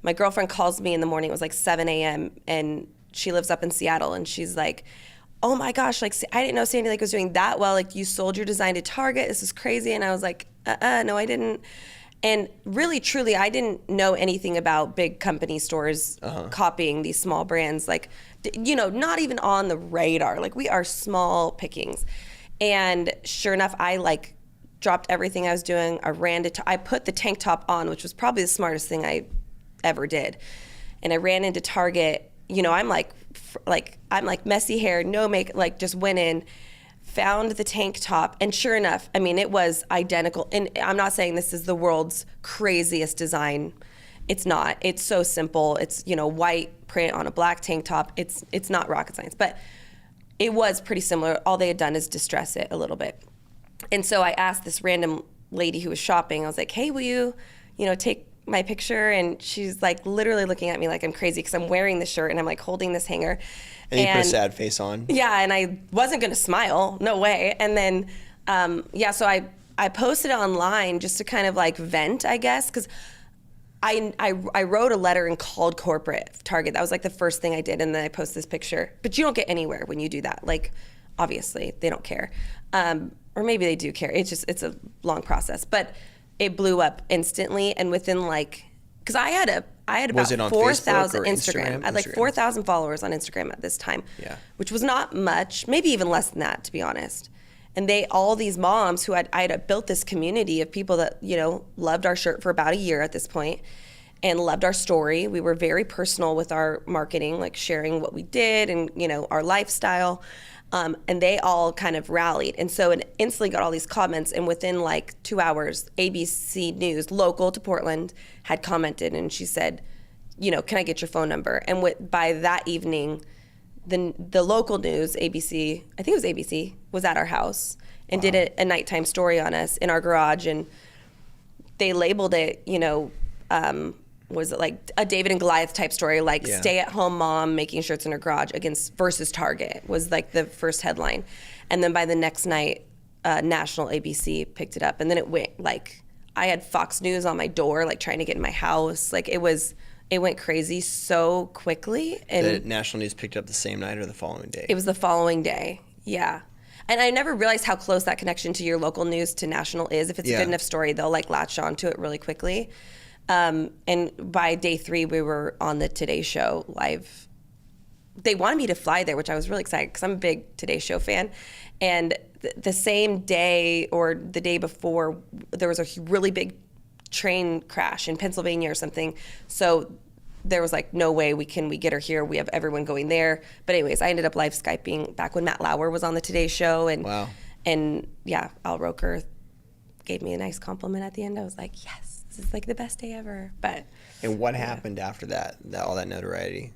my girlfriend calls me in the morning. It was like 7 a.m. and she lives up in Seattle, and she's like, oh my gosh, like, I didn't know Sandy Lake was doing that well. Like, you sold your design to Target. This is crazy. And I was like, no, I didn't. And really, truly, I didn't know anything about big company stores copying these small brands. Like, not even on the radar. Like, we are small pickings. And sure enough, I like dropped everything I was doing. I put the tank top on, which was probably the smartest thing I ever did. And I ran into Target. I'm like messy hair, no makeup, like just went in, found the tank top, and sure enough, I mean, it was identical. And I'm not saying this is the world's craziest design. It's not. It's so simple. It's, white print on a black tank top. It's not rocket science, but it was pretty similar. All they had done is distress it a little bit. And so I asked this random lady who was shopping, I was like, hey, will you, take my picture? And she's like literally looking at me like I'm crazy because I'm wearing this shirt and I'm like holding this hanger. And you put a sad face on. Yeah, and I wasn't gonna smile, no way. And then, so I posted it online just to kind of like vent, I guess, because I wrote a letter and called corporate Target. That was like the first thing I did, and then I posted this picture. But you don't get anywhere when you do that. Like, obviously, they don't care. Or maybe they do care. It's a long process. But it blew up instantly, and within because I had about 4,000 Instagram. I had like 4,000 followers on Instagram at this time, which was not much, maybe even less than that, to be honest. And all these moms who I had built this community of people that, loved our shirt for about a year at this point and loved our story. We were very personal with our marketing, like sharing what we did and, our lifestyle. And they all kind of rallied. And so it instantly got all these comments. And within like 2 hours, ABC News, local to Portland, had commented. And she said, can I get your phone number? And by that evening, the local news, ABC, I think it was ABC, was at our house and did a nighttime story on us in our garage. And they labeled it, was it like a David and Goliath type story, like stay-at-home mom making shirts in her garage versus Target was like the first headline. And then by the next night, national ABC picked it up. And then it went I had Fox News on my door, like trying to get in my house. Like it went crazy so quickly. And the national news picked up the same night or the following day? It was the following day, yeah. And I never realized how close that connection to your local news to national is. If it's a good enough story, they'll latch on to it really quickly. And by day 3, we were on the Today Show live. They wanted me to fly there, which I was really excited because I'm a big Today Show fan. And the same day or the day before, there was a really big train crash in Pennsylvania or something. So there was no way we get her here. We have everyone going there. But anyways, I ended up live Skyping back when Matt Lauer was on the Today Show. And, wow. And Al Roker gave me a nice compliment at the end. I was like, yes. It's the best day ever. And what happened after that all that notoriety?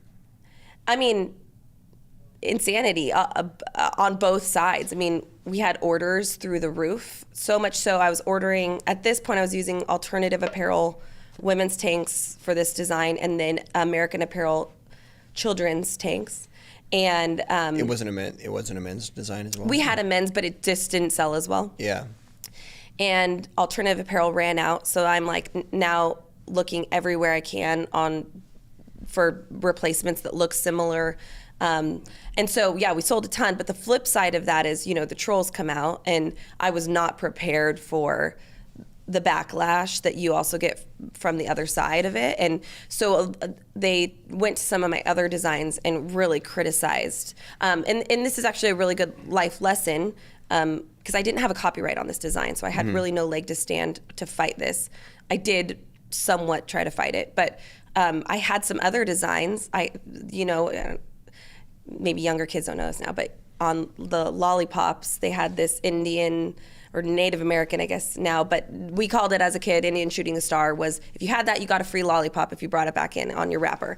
I mean, insanity on both sides. I mean, we had orders through the roof, so much so I was ordering, at this point I was using alternative apparel women's tanks for this design, and then American Apparel children's tanks. And it wasn't a men's design as well? We had a men's, but it just didn't sell as well. Yeah. And alternative apparel ran out, so I'm now looking everywhere I can for replacements that look similar. And so we sold a ton, but the flip side of that is, the trolls come out, and I was not prepared for the backlash that you also get from the other side of it. And so they went to some of my other designs and really criticized. And this is actually a really good life lesson, because I didn't have a copyright on this design, so I had really no leg to stand to fight this. I did somewhat try to fight it, but I had some other designs. Maybe younger kids don't know this now, but on the lollipops, they had this Indian or Native American, I guess now, but we called it as a kid, Indian shooting a star, was if you had that, you got a free lollipop if you brought it back in on your wrapper.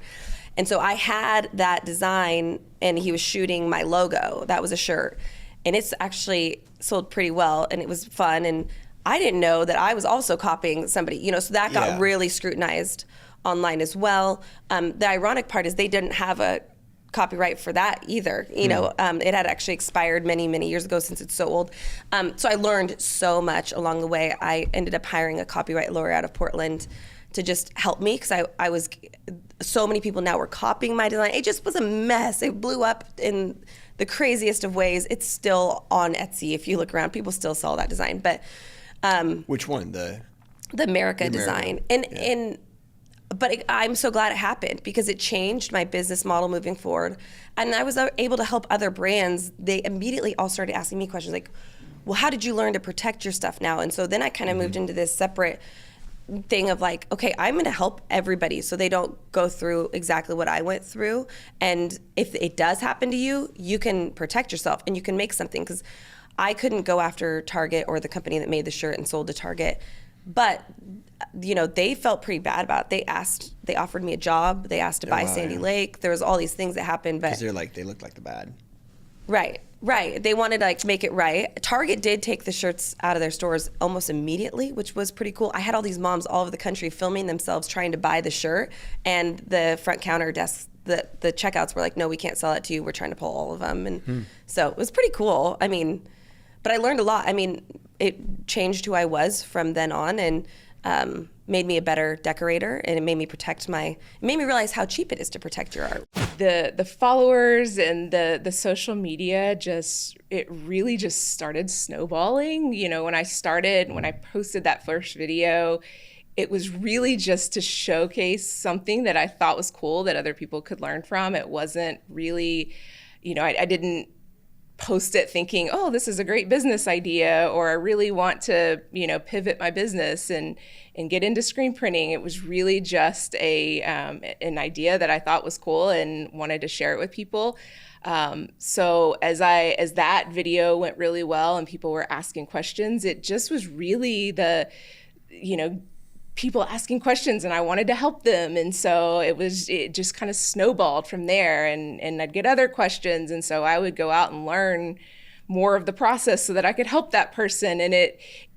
And so I had that design, and he was shooting my logo. That was a shirt. And it's actually sold pretty well, and it was fun. And I didn't know that I was also copying somebody, so that got really scrutinized online as well. The ironic part is they didn't have a copyright for that either. It had actually expired many, many years ago, since it's so old. So I learned so much along the way. I ended up hiring a copyright lawyer out of Portland to just help me, because I was, so many people now were copying my design. It just was a mess. It blew up in the craziest of ways. It's still on Etsy. If you look around, people still sell that design. But which one? The America design. But I'm so glad it happened, because it changed my business model moving forward. And I was able to help other brands. They immediately all started asking me questions like, well, how did you learn to protect your stuff now? And so then I kind of moved into this separate thing of like, okay, I'm going to help everybody so they don't go through exactly what I went through. And if it does happen to you, you can protect yourself and you can make something. Because I couldn't go after Target or the company that made the shirt and sold to Target. But, you know, they felt pretty bad about it. They offered me a job. They asked to buy Sandy Lake. There was all these things that happened. But because they looked like the bad. Right. They wanted to like make it right. Target did take the shirts out of their stores almost immediately, which was pretty cool. I had all these moms all over the country filming themselves trying to buy the shirt, and the front counter desk, the checkouts were like, no, we can't sell it to you. We're trying to pull all of them. And so it was pretty cool. I mean, but I learned a lot. I mean, it changed who I was from then on, and made me a better decorator, and it made me it made me realize how cheap it is to protect your art. The followers and the social media it really just started snowballing. You know, when I posted that first video, it was really just to showcase something that I thought was cool that other people could learn from. It wasn't really, you know, I didn't post it thinking, oh, this is a great business idea, or I really want to, you know, pivot my business and get into screen printing. It was really just an idea that I thought was cool and wanted to share it with people. So as that video went really well and people were asking questions, it just was really people asking questions, and I wanted to help them. And so it just kind of snowballed from there, and I'd get other questions. And so I would go out and learn more of the process so that I could help that person. And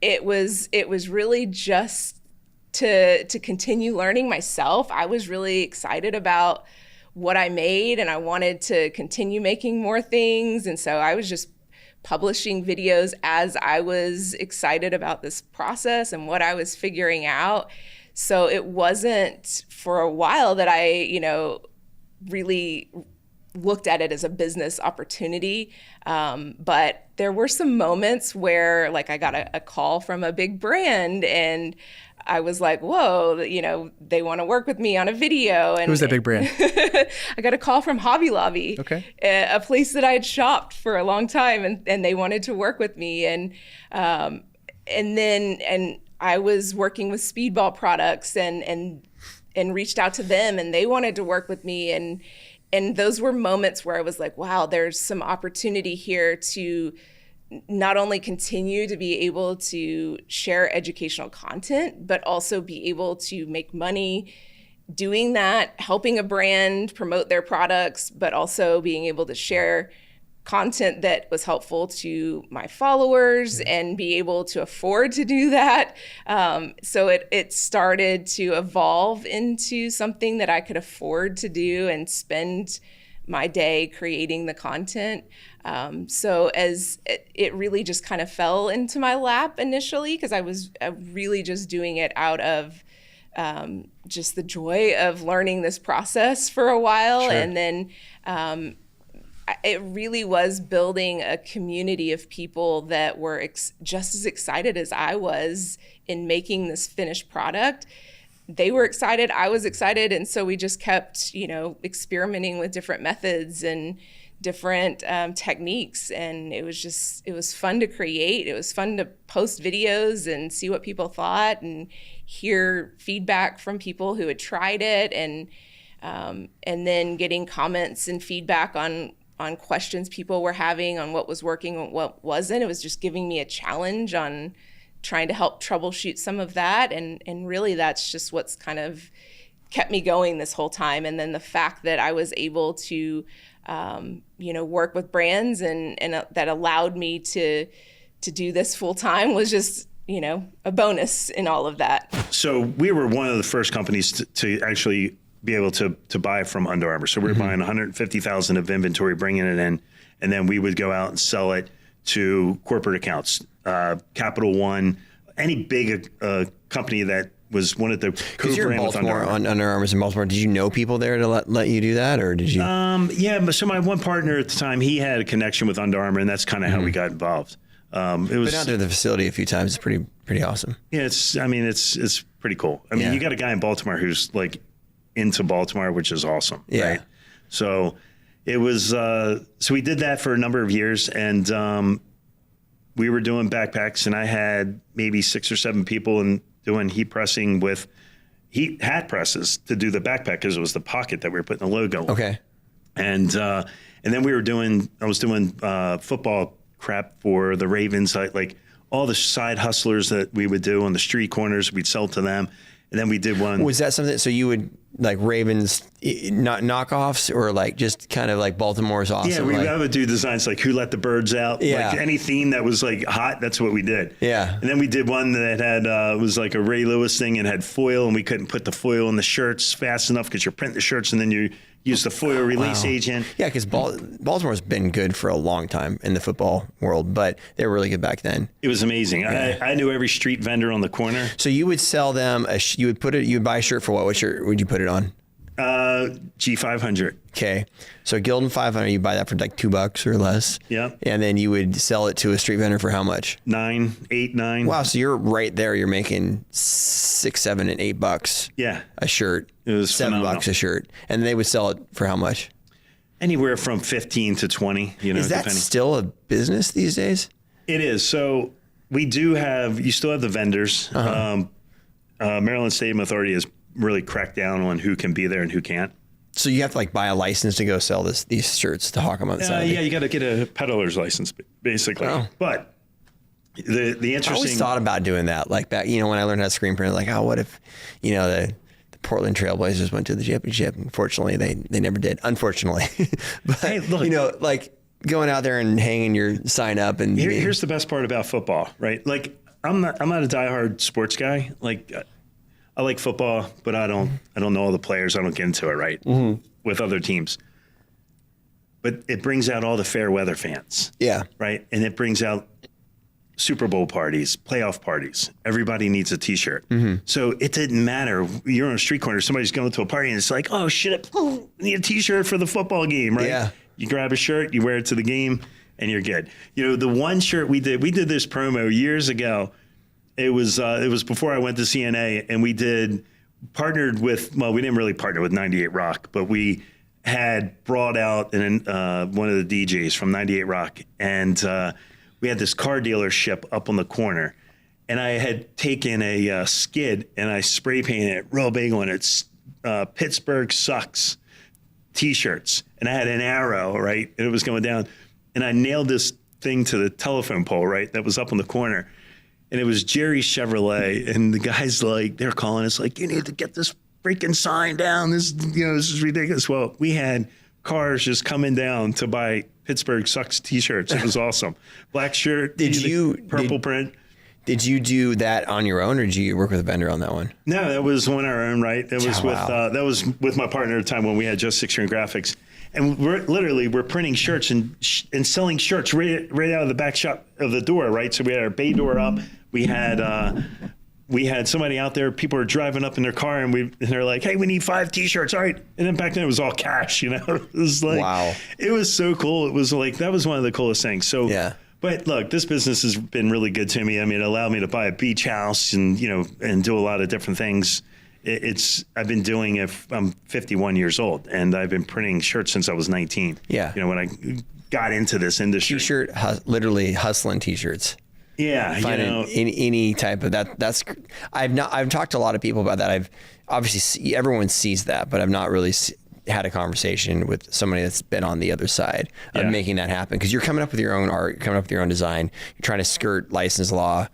it was really just to continue learning myself. I was really excited about what I made, and I wanted to continue making more things. And so I was just publishing videos as I was excited about this process and what I was figuring out. So it wasn't for a while that I, you know, really looked at it as a business opportunity. But there were some moments where, like, I got a call from a big brand, and I was like, whoa, you know, they want to work with me on a video. And who's that big brand? I got a call from Hobby Lobby, a place that I had shopped for a long time, and they wanted to work with me. And I was working with Speedball products and reached out to them, and they wanted to work with me. And those were moments where I was like, wow, there's some opportunity here to not only continue to be able to share educational content, but also be able to make money doing that, helping a brand promote their products, but also being able to share content that was helpful to my followers and be able to afford to do that. So it started to evolve into something that I could afford to do and spend my day creating the content. So as it really just kind of fell into my lap initially, because I was really just doing it out of just the joy of learning this process for a while. Sure. And then it really was building a community of people that were just as excited as I was in making this finished product. They were excited, I was excited, and so we just kept, you know, experimenting with different methods and different techniques, and it was fun to create. It was fun to post videos and see what people thought and hear feedback from people who had tried it, and then getting comments and feedback on questions people were having on what was working and what wasn't. It was just giving me a challenge on trying to help troubleshoot some of that. And really that's just what's kind of kept me going this whole time. And then the fact that I was able to, work with brands and that allowed me to do this full time was just, a bonus in all of that. So we were one of the first companies to actually be able to buy from Under Armour. So we were buying 150,000 of inventory, bringing it in, and then we would go out and sell it to corporate accounts, Capital One, any big company that wanted to Because you're in co-brand with Baltimore, Under Armour. on Under Armour's in Baltimore. Did you know people there to let you do that, or did you? Yeah, but so my one partner at the time, he had a connection with Under Armour, and that's kind of how we got involved. It was Been out to the facility a few times. It's pretty awesome. yeah, it's pretty cool. I mean, Yeah. you got a guy in Baltimore who's like into Baltimore, which is awesome. Yeah. Right? So it was. So we did that for a number of years, and we were doing backpacks, and I had maybe 6 or 7 people and doing heat pressing with hat presses to do the backpack because it was the pocket that we were putting the logo on. Okay. And then I was doing football crap for the Ravens, like all the side hustlers that we would do on the street corners, we'd sell to them. And then we did one. Was that something? So you would like Ravens, not knockoffs, or like just kind of like Baltimore's awesome? Yeah, we like, would do designs like Who Let the Birds Out. Yeah. Like any theme that was like hot, that's what we did. Yeah. And then we did one that had was like a Ray Lewis thing and had foil, and we couldn't put the foil in the shirts fast enough because you print the shirts and then you use the foil release agent. Yeah, because Baltimore's been good for a long time in the football world, but they were really good back then. It was amazing. Yeah. I knew every street vendor on the corner. So you would sell them you would buy a shirt for what? What shirt would you put it on? G500. Okay. So Gildan 500, you buy that for like $2 or less. Yeah. And then you would sell it to a street vendor for how much? 9, 8, 9. Wow. So you're right there. You're making $6, $7, and $8 Yeah. a shirt. It was $7 phenomenal. a shirt. And they would sell it for how much? Anywhere from 15 to 20, Is that depending. still a business these days? It is. So you still have the vendors. Maryland Stadium Authority has really cracked down on who can be there and who can't. So you have to like buy a license to go sell these shirts to hawk them on the side. Yeah, you got to get a peddler's license, basically. Oh. But the I interesting. always thought about doing that. Like back, when I learned how to screen print, like, oh, what if, the Portland Trailblazers went to the championship? Unfortunately, they never did. Unfortunately, but Hey, look. like going out there and hanging your sign up and Here's the best part about football, right? Like I'm not a diehard sports guy. Like I like football, but I don't know all the players. I don't get into it, right? With other teams. But it brings out all the fair weather fans. Yeah. Right? And it brings out Super Bowl parties, playoff parties. Everybody needs a T-shirt. So it didn't matter. You're on a street corner, somebody's going to a party, and it's like, oh, shit, I need a T-shirt for the football game, right? Yeah. You grab a shirt, you wear it to the game, and you're good. The one shirt we did this promo years ago. It was before I went to CNA, and we partnered with, well, we didn't really partner with 98 Rock, but we had brought out one of the DJs from 98 Rock, and we had this car dealership up on the corner, and I had taken a skid and I spray painted it real big on it, Pittsburgh Sucks T-shirts, and I had an arrow, right, and it was going down, and I nailed this thing to the telephone pole, right, that was up on the corner. And it was Jerry Chevrolet, and the guys they're calling us like, you need to get this freaking sign down. This is ridiculous. Well, we had cars just coming down to buy Pittsburgh Sucks T-shirts. It was awesome. Black shirt, purple print. Did you do that on your own, or did you work with a vendor on that one? No, that was on our own, right? That was Wow. that was with my partner at the time when we had just 6 Year Graphics. And we're printing shirts and selling shirts right out of the back shop of the door, right? So we had our bay door up. We had somebody out there. People were driving up in their car, and they're like, "Hey, we need 5 T-shirts." All right. And then back then it was all cash. It was like, wow. It was so cool. It was like that was one of the coolest things. So yeah. But look, this business has been really good to me. I mean, it allowed me to buy a beach house and and do a lot of different things. I've been doing it. I'm 51 years old, and I've been printing shirts since I was 19. Yeah. When I got into this industry. T-shirt, literally hustling T-shirts. Yeah. Any type of that. That's I've talked to a lot of people about that. I've obviously everyone sees that, but I've not really had a conversation with somebody that's been on the other side of making that happen. Because you're coming up with your own art, you're coming up with your own design. You're trying to skirt license law.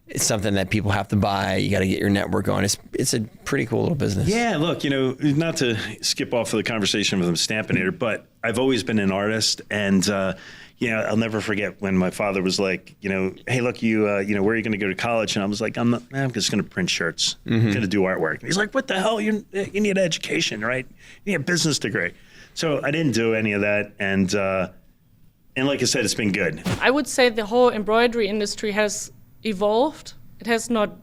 It's something that people have to buy. You got to get your network going. It's a pretty cool little business. Yeah, look, not to skip off of the conversation with the Stampinator, but I've always been an artist, and I'll never forget when my father was like, hey, look, where are you going to go to college? And I was like, I'm just going to print shirts. I'm going to do artwork. And he's like, what the hell? You need an education, right? You need a business degree. So I didn't do any of that, and like I said, it's been good. I would say the whole embroidery industry has evolved. It has not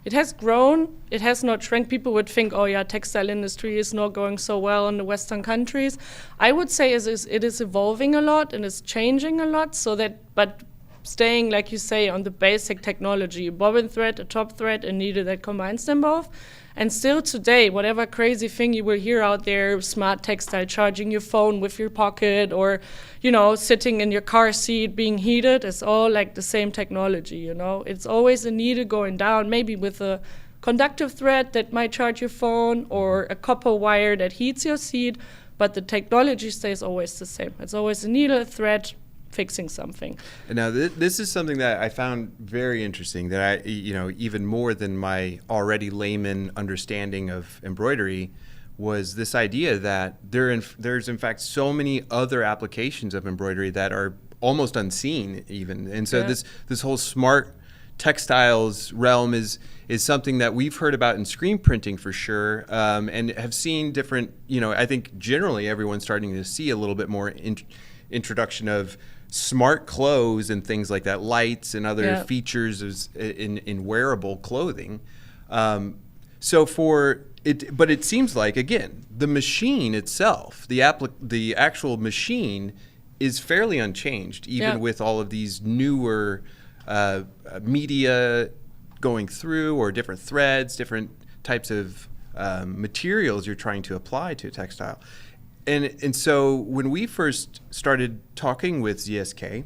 It has grown. It has not shrank. People would think, oh yeah, textile industry is not going so well in the Western countries. I would say it is evolving a lot and is changing a lot. But staying, like you say, on the basic technology, bobbin thread, a top thread, a needle that combines them both. And still today, whatever crazy thing you will hear out there, smart textile, charging your phone with your pocket, or, sitting in your car seat being heated, it's all like the same technology, It's always a needle going down, maybe with a conductive thread that might charge your phone, or a copper wire that heats your seat, but the technology stays always the same. It's always a needle, a thread, fixing something. And now this is something that I found very interesting, that I, even more than my already layman understanding of embroidery, was this idea that there's in fact so many other applications of embroidery that are almost unseen even. And so this whole smart textiles realm is something that we've heard about in screen printing for sure, and have seen different, I think generally everyone's starting to see a little bit more introduction of smart clothes and things like that, lights and other features in wearable clothing. But it seems like, again, the machine itself, the actual machine is fairly unchanged, even with all of these newer media going through, or different threads, different types of materials you're trying to apply to a textile. And so when we first started talking with ZSK,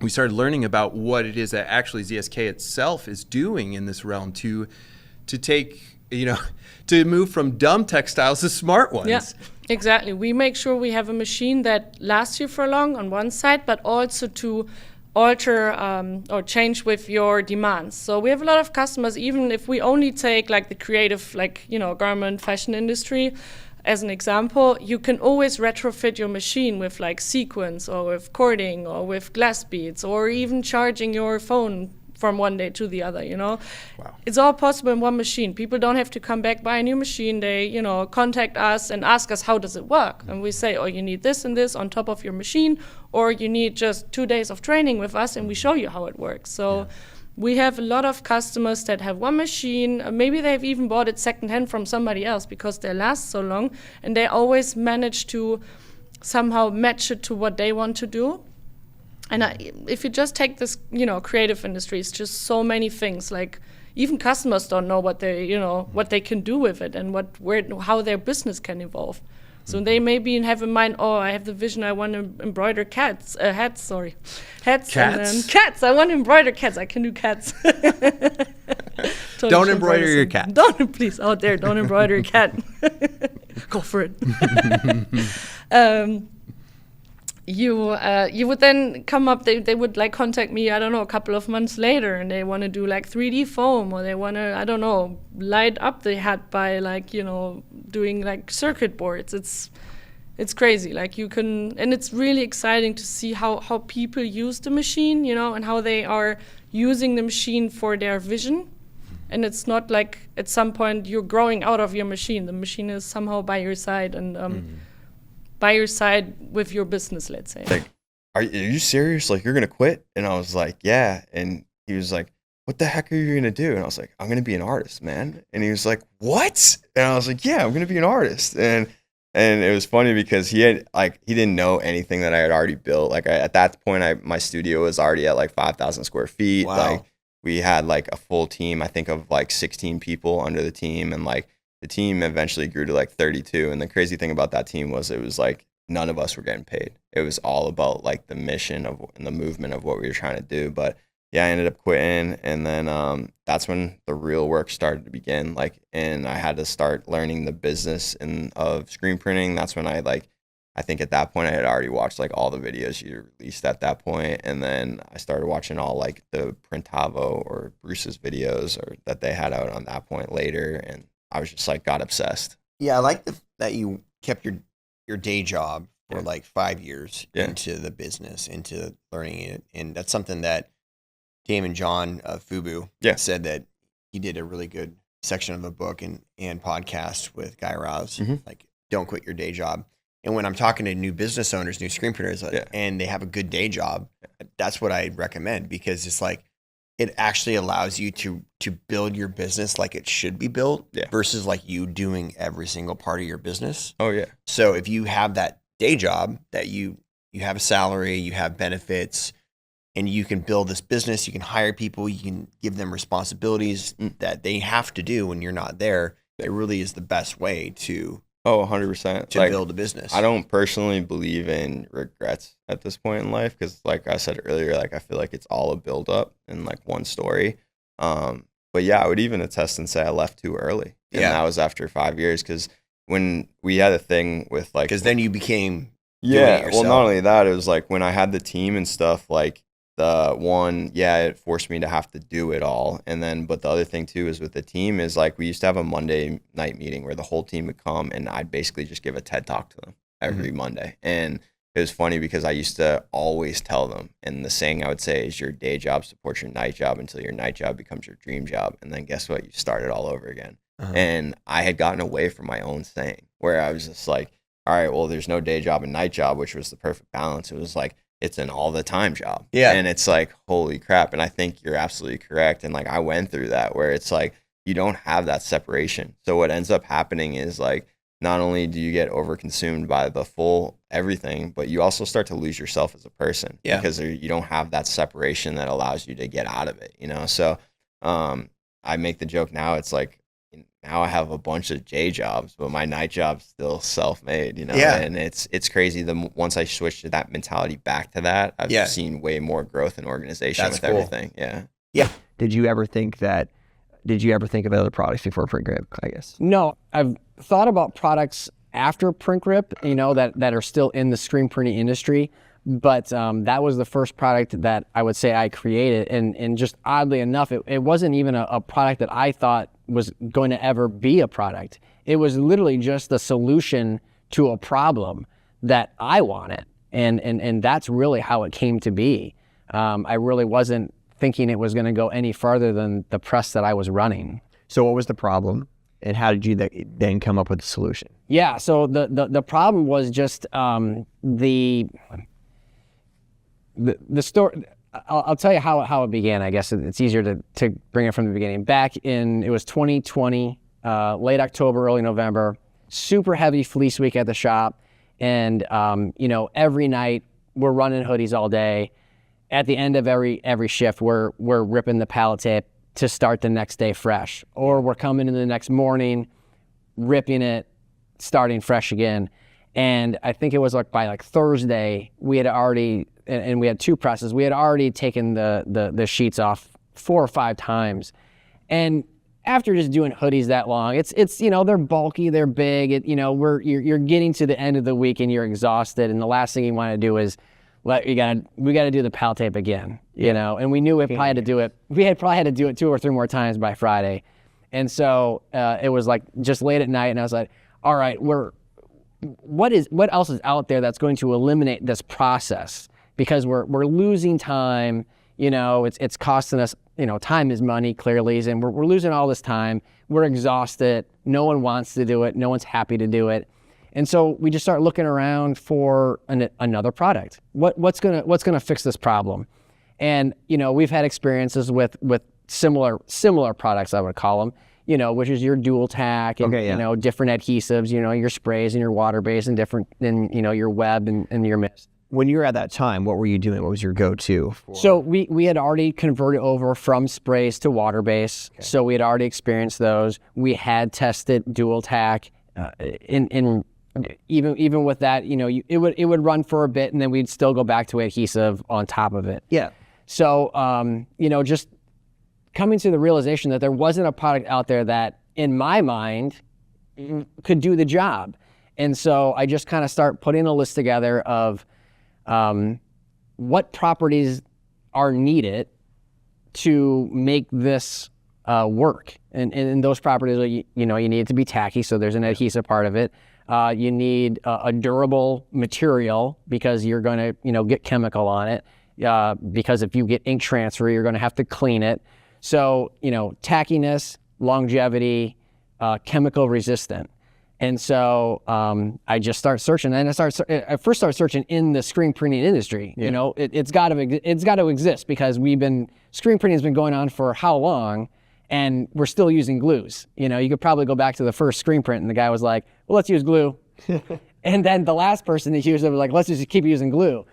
we started learning about what it is that actually ZSK itself is doing in this realm to take, to move from dumb textiles to smart ones. Yeah, exactly. We make sure we have a machine that lasts you for long on one side, but also to alter or change with your demands. So we have a lot of customers, even if we only take like the creative, garment, fashion industry, as an example, you can always retrofit your machine with like sequins, or with cording, or with glass beads, or even charging your phone from one day to the other, Wow. It's all possible in one machine. People don't have to come back, buy a new machine. They, contact us and ask us, how does it work? And we say, oh, you need this and this on top of your machine, or you need just 2 days of training with us, and we show you how it works. So we have a lot of customers that have one machine. Maybe they've even bought it secondhand from somebody else because they last so long, and they always manage to somehow match it to what they want to do. And if you just take this, creative industry, it's just so many things. Like even customers don't know what they can do with it, and how their business can evolve. So they maybe have in mind, oh, I have the vision, I want to embroider hats. Cats? And then cats. I want to embroider cats. I can do cats. Totally don't embroider your cat. Don't, please, out there, don't embroider your cat. Go for it. You would then come up, they would like contact me, I don't know, a couple of months later, and they want to do like 3D foam, or they want to, I don't know, light up the hat by like, doing like circuit boards. It's crazy. Like you can, and it's really exciting to see how people use the machine, and how they are using the machine for their vision. And it's not like at some point you're growing out of your machine. The machine is somehow by your side, and by your side with your business, let's say. Like, are you serious? Like, you're going to quit? And I was like, yeah. And he was like, what the heck are you going to do? And I was like, I'm going to be an artist, man. And he was like, what? And I was like, yeah, I'm going to be an artist. And it was funny because he didn't know anything that I had already built. Like at that point, my studio was already at like 5,000 square feet. Wow. Like we had like a full team, I think of like 16 people under the team. And like, the team eventually grew to like 32. And the crazy thing about that team was it was like none of us were getting paid. It was all about like the mission and the movement of what we were trying to do. But yeah, I ended up quitting. And then that's when the real work started to begin. Like, and I had to start learning the business of screen printing. That's when I think at that point I had already watched like all the videos you released at that point. And then I started watching all like the Printavo or Bruce's videos or that they had out on that point later. And I was just like, got obsessed. Yeah, I like that you kept your day job for like 5 years into the business, into learning it. And that's something that Damon John of Fubu said, that he did a really good section of a book and podcast with Guy Raz, like, don't quit your day job. And when I'm talking to new business owners, new screen printers, and they have a good day job, that's what I recommend, because it's like, it actually allows you to build your business like it should be built versus like you doing every single part of your business. Oh yeah. So if you have that day job that you have a salary, you have benefits, and you can build this business, you can hire people, you can give them responsibilities that they have to do when you're not there. It really is the best way to 100% to build a business. I don't personally believe in regrets at this point in life because, like I said earlier, like I feel like it's all a build up and like one story. But yeah, I would even attest and say I left too early, and that was after 5 years because when we had a thing with like, because then you became well, not only that, it was like when I had the team and stuff, like the one, it forced me to have to do it all. And then, but the other thing too is with the team is like, we used to have a Monday night meeting where the whole team would come and I'd basically just give a TED talk to them every Monday. And it was funny because I used to always tell them, and the saying I would say is your day job supports your night job until your night job becomes your dream job. And then guess what? You start it all over again. And I had gotten away from my own saying where I was just like, all right, well, there's no day job and night job, which was the perfect balance. It was like, it's an all the time job. Yeah. And it's like, holy crap. And I think you're absolutely correct. And like, I went through that where it's like, you don't have that separation. So what ends up happening is like, not only do you get overconsumed by the full everything, but you also start to lose yourself as a person because you don't have that separation that allows you to get out of it, you know? So, I make the joke now, it's like, now I have a bunch of day jobs, but my night job's still self-made, you know? Yeah. And it's crazy. Once I switched to that mentality back to that, I've seen way more growth in organization with everything. Yeah. Yeah. Did you ever think of other products before Print Grip, I guess? No, I've thought about products after Print Grip, you know, that are still in the screen printing industry. But that was the first product that I would say I created. And just oddly enough, it wasn't even a product that I thought was going to ever be a product. It was literally just the solution to a problem that I wanted. And that's really how it came to be. I really wasn't thinking it was going to go any farther than the press that I was running. So what was the problem? And how did you then come up with the solution? Yeah, so the problem was just the story. I'll tell you how it began. I guess it's easier to bring it from the beginning. Back in, it was 2020, late October, early November, super heavy fleece week at the shop. And, you know, every night we're running hoodies all day. At the end of every shift, we're ripping the pallet tape to start the next day fresh. Or we're coming in the next morning, ripping it, starting fresh again. And I think it was like by Thursday, we had already, and we had two presses, we had already taken the sheets off 4 or 5 times. And after just doing hoodies that long, it's you know, they're bulky, they're big, you know, you're getting to the end of the week and you're exhausted, and the last thing you want to do is we got to do the pallet tape again, you know. And we knew we probably had to do it. We had probably had to do it 2 or 3 more times by Friday. And so it was like just late at night, and I was like, all right, what else is out there that's going to eliminate this process? Because we're losing time, you know, it's costing us, you know, time is money clearly, and we're losing all this time. We're exhausted. No one wants to do it. No one's happy to do it. And so we just start looking around for another product. What's gonna fix this problem? And, you know, we've had experiences with similar products, I would call them, you know, which is your dual tack and, you know, different adhesives, you know, your sprays and your water base and different than, you know, your web and your mist. When you were at that time, what were you doing? What was your go-to? So we had already converted over from sprays to water base. Okay. So we had already experienced those. We had tested dual tack. Even with that, you know, it would run for a bit, and then we'd still go back to adhesive on top of it. Yeah. So you know, just coming to the realization that there wasn't a product out there that, in my mind, could do the job. And so I just kind of start putting a list together of what properties are needed to make this work. And those properties are, you know, you need it to be tacky, so there's an adhesive part of it. You need a durable material because you're going to, you know, get chemical on it. Because if you get ink transfer, you're going to have to clean it. So, you know, tackiness, longevity, chemical resistant. And so I just start searching, and I first started searching in the screen printing industry. You know, it's got to exist, because screen printing has been going on for how long, and we're still using glues. You know, you could probably go back to the first screen print, and the guy was like, "Well, let's use glue," and then the last person that used it was like, "Let's just keep using glue."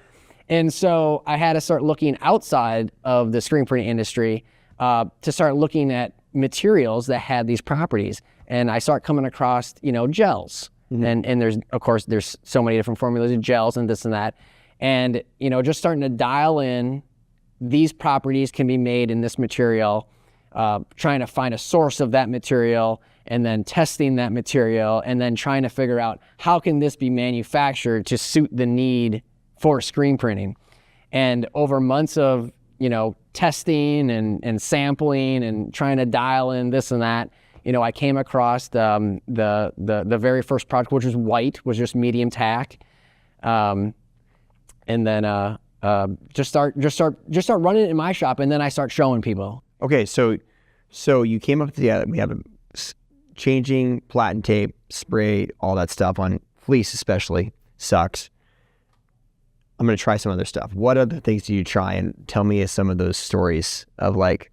And so I had to start looking outside of the screen printing industry to start looking at materials that had these properties. And I start coming across, you know, gels. And there's, of course, there's so many different formulas of gels and this and that. And, you know, just starting to dial in, these properties can be made in this material, trying to find a source of that material, and then testing that material, and then trying to figure out how can this be manufactured to suit the need for screen printing. And over months of, you know, testing and sampling and trying to dial in this and that, you know, I came across the very first product, which was white, was just medium tack, and then just start running it in my shop, and then I start showing people. Okay, so you came up with we have changing platen tape, spray, all that stuff on fleece, especially sucks. I'm gonna try some other stuff. What other things do you try? And tell me some of those stories of like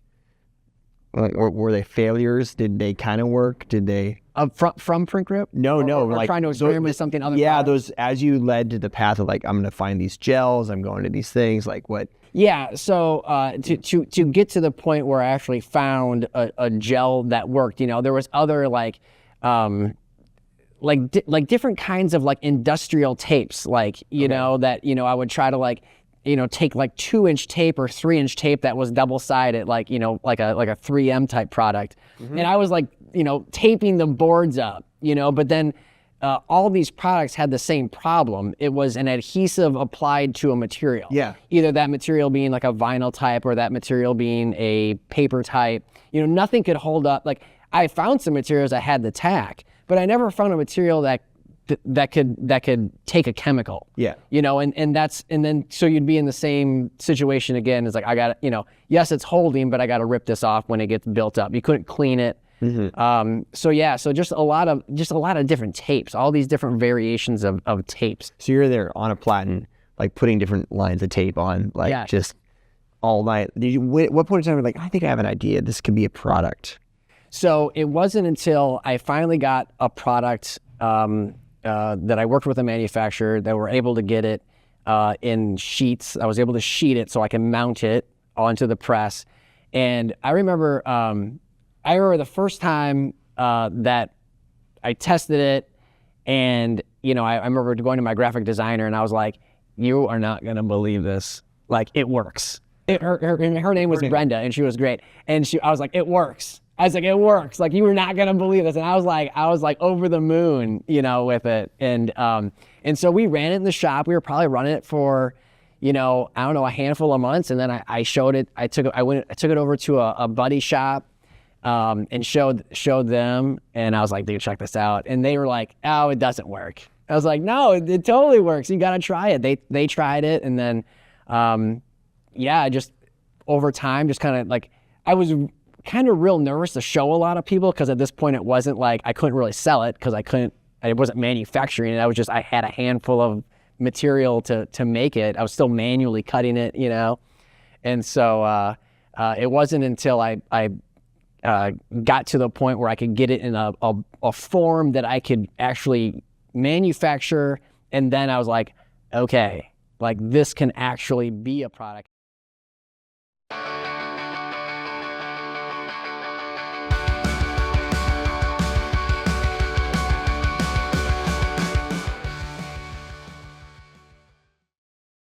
were they failures? Did they kind of work? Did they From print grip? No, or like trying to experiment with something other. Yeah, products? those, as you led to the path of like, I'm gonna find these gels, I'm going to these things, like what? Yeah, so to get to the point where I actually found a gel that worked, you know, there was other like different kinds of like industrial tapes, like, you know, that, you know, I would try to like, you know, take like 2-inch tape or 3-inch tape that was double-sided, like, you know, like a 3M type product. And I was like, you know, taping the boards up, you know, but then all these products had the same problem. It was an adhesive applied to a material. Yeah. Either that material being like a vinyl type or that material being a paper type. You know, nothing could hold up. Like, I found some materials that had the tack, but I never found a material that could take a chemical. Yeah. You know, and then so you'd be in the same situation again. It's like, I got to, you know, yes, it's holding, but I got to rip this off when it gets built up. You couldn't clean it. So yeah, so just a lot of different tapes, all these different variations of tapes. So you're there on a platen, like putting different lines of tape on, like just all night. What point in time were you like, I think I have an idea, this could be a product? So it wasn't until I finally got a product that I worked with a manufacturer that were able to get it in sheets. I was able to sheet it so I can mount it onto the press. And I remember the first time that I tested it, and, you know, I remember going to my graphic designer and I was like, you are not going to believe this. Like, it works. Her name was Brenda, and she was great. And I was like, it works. I was like, it works. Like, you were not gonna believe this. And I was like over the moon, you know, with it. And so we ran it in the shop. We were probably running it for, you know, I don't know, a handful of months. And then I showed it. I took it over to a buddy shop, and showed them. And I was like, dude, check this out. And they were like, oh, it doesn't work. I was like, no, it totally works. You gotta try it. They tried it, and then, just over time, just kind of like, I was kind of real nervous to show a lot of people, because at this point it wasn't like I couldn't really sell it, because I wasn't manufacturing it. I had a handful of material to make it. I was still manually cutting it, you know. And so it wasn't until I got to the point where I could get it in a form that I could actually manufacture, and then I was like, okay, like, this can actually be a product.